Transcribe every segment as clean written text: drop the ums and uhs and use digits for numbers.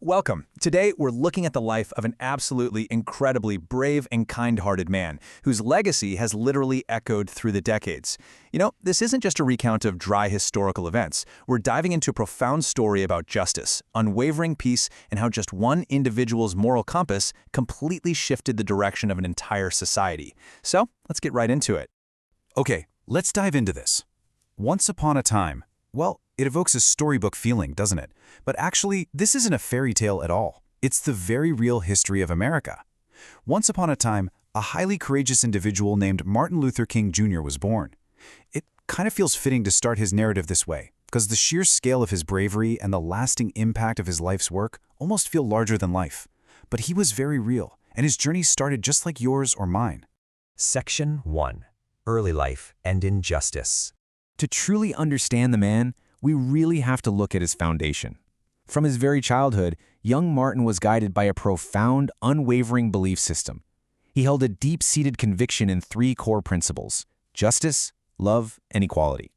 Welcome. Today, we're looking at the life of an absolutely incredibly brave and kind-hearted man whose legacy has literally echoed through the decades. This isn't just a recount of dry historical events. We're diving into a profound story about justice, unwavering peace, and how just one individual's moral compass completely shifted the direction of an entire society. So, let's get right into it. Okay, let's dive into this. Once upon a time. Well, it evokes a storybook feeling, doesn't it? But actually, this isn't a fairy tale at all. It's the very real history of America. Once upon a time, a highly courageous individual named Martin Luther King Jr. was born. It kind of feels fitting to start his narrative this way, because the sheer scale of his bravery and the lasting impact of his life's work almost feel larger than life. But he was very real, and his journey started just like yours or mine. Section 1. Early Life and Injustice. To truly understand the man, we really have to look at his foundation. From his very childhood, young Martin was guided by a profound, unwavering belief system. He held a deep-seated conviction in three core principles: justice, love, and equality.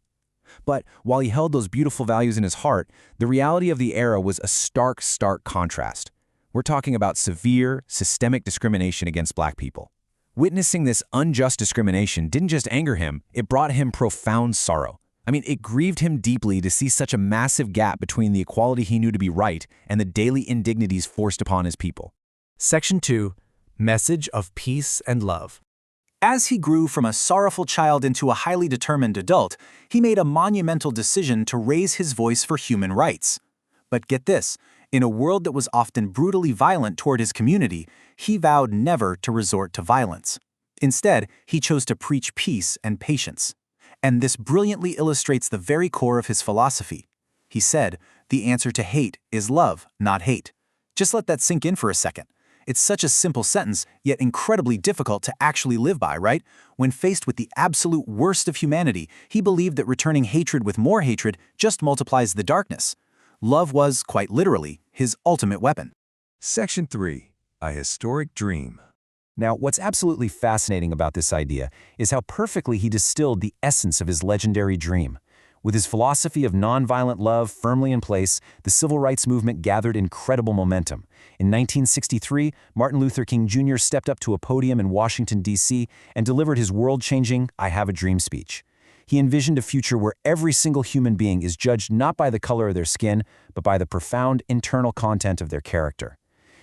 But while he held those beautiful values in his heart, the reality of the era was a stark contrast. We're talking about severe, systemic discrimination against Black people. Witnessing this unjust discrimination didn't just anger him, it brought him profound sorrow. It grieved him deeply to see such a massive gap between the equality he knew to be right and the daily indignities forced upon his people. Section 2. Message of Peace and Love. As he grew from a sorrowful child into a highly determined adult, he made a monumental decision to raise his voice for human rights. But get this, in a world that was often brutally violent toward his community, he vowed never to resort to violence. Instead, he chose to preach peace and patience. And this brilliantly illustrates the very core of his philosophy. He said, "The answer to hate is love, not hate." Just let that sink in for a second. It's such a simple sentence, yet incredibly difficult to actually live by, right? When faced with the absolute worst of humanity, he believed that returning hatred with more hatred just multiplies the darkness. Love was, quite literally, his ultimate weapon. Section 3. A Historic Dream. Now, what's absolutely fascinating about this idea is how perfectly he distilled the essence of his legendary dream. With his philosophy of nonviolent love firmly in place, the civil rights movement gathered incredible momentum. In 1963, Martin Luther King Jr. stepped up to a podium in Washington, D.C. and delivered his world-changing "I Have a Dream" speech. He envisioned a future where every single human being is judged not by the color of their skin, but by the profound internal content of their character.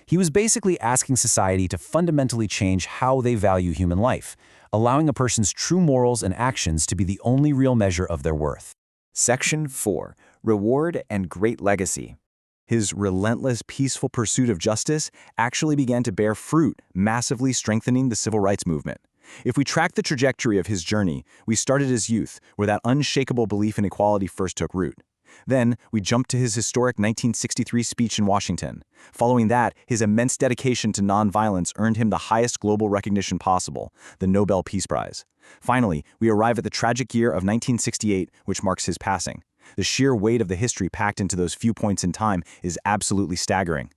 He was basically asking society to fundamentally change how they value human life, allowing a person's true morals and actions to be the only real measure of their worth. Section 4. Reward and Great Legacy. His relentless, peaceful pursuit of justice actually began to bear fruit, massively strengthening the civil rights movement. If we track the trajectory of his journey, we started his youth, where that unshakable belief in equality first took root. Then, we jumped to his historic 1963 speech in Washington. Following that, his immense dedication to nonviolence earned him the highest global recognition possible, the Nobel Peace Prize. Finally, we arrive at the tragic year of 1968, which marks his passing. The sheer weight of the history packed into those few points in time is absolutely staggering.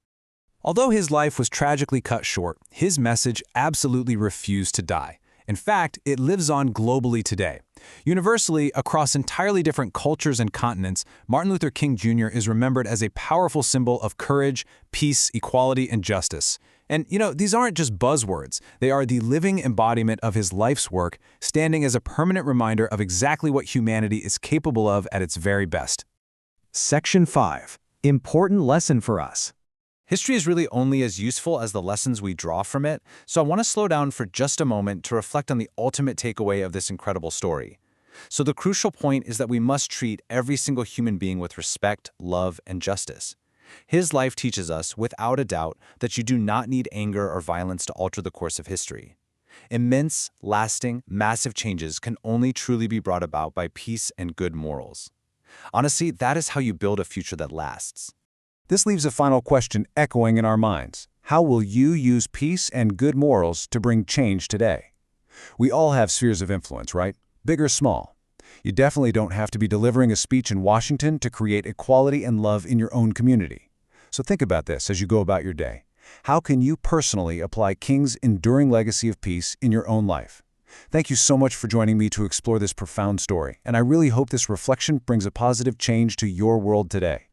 Although his life was tragically cut short, his message absolutely refused to die. In fact, it lives on globally today. Universally, across entirely different cultures and continents, Martin Luther King Jr. is remembered as a powerful symbol of courage, peace, equality, and justice. And, these aren't just buzzwords. They are the living embodiment of his life's work, standing as a permanent reminder of exactly what humanity is capable of at its very best. Section 5. Important lesson for us. History is really only as useful as the lessons we draw from it, so I want to slow down for just a moment to reflect on the ultimate takeaway of this incredible story. So the crucial point is that we must treat every single human being with respect, love, and justice. His life teaches us, without a doubt, that you do not need anger or violence to alter the course of history. Immense, lasting, massive changes can only truly be brought about by peace and good morals. Honestly, that is how you build a future that lasts. This leaves a final question echoing in our minds. How will you use peace and good morals to bring change today? We all have spheres of influence, right? Big or small. You definitely don't have to be delivering a speech in Washington to create equality and love in your own community. So think about this as you go about your day. How can you personally apply King's enduring legacy of peace in your own life? Thank you so much for joining me to explore this profound story, and I really hope this reflection brings a positive change to your world today.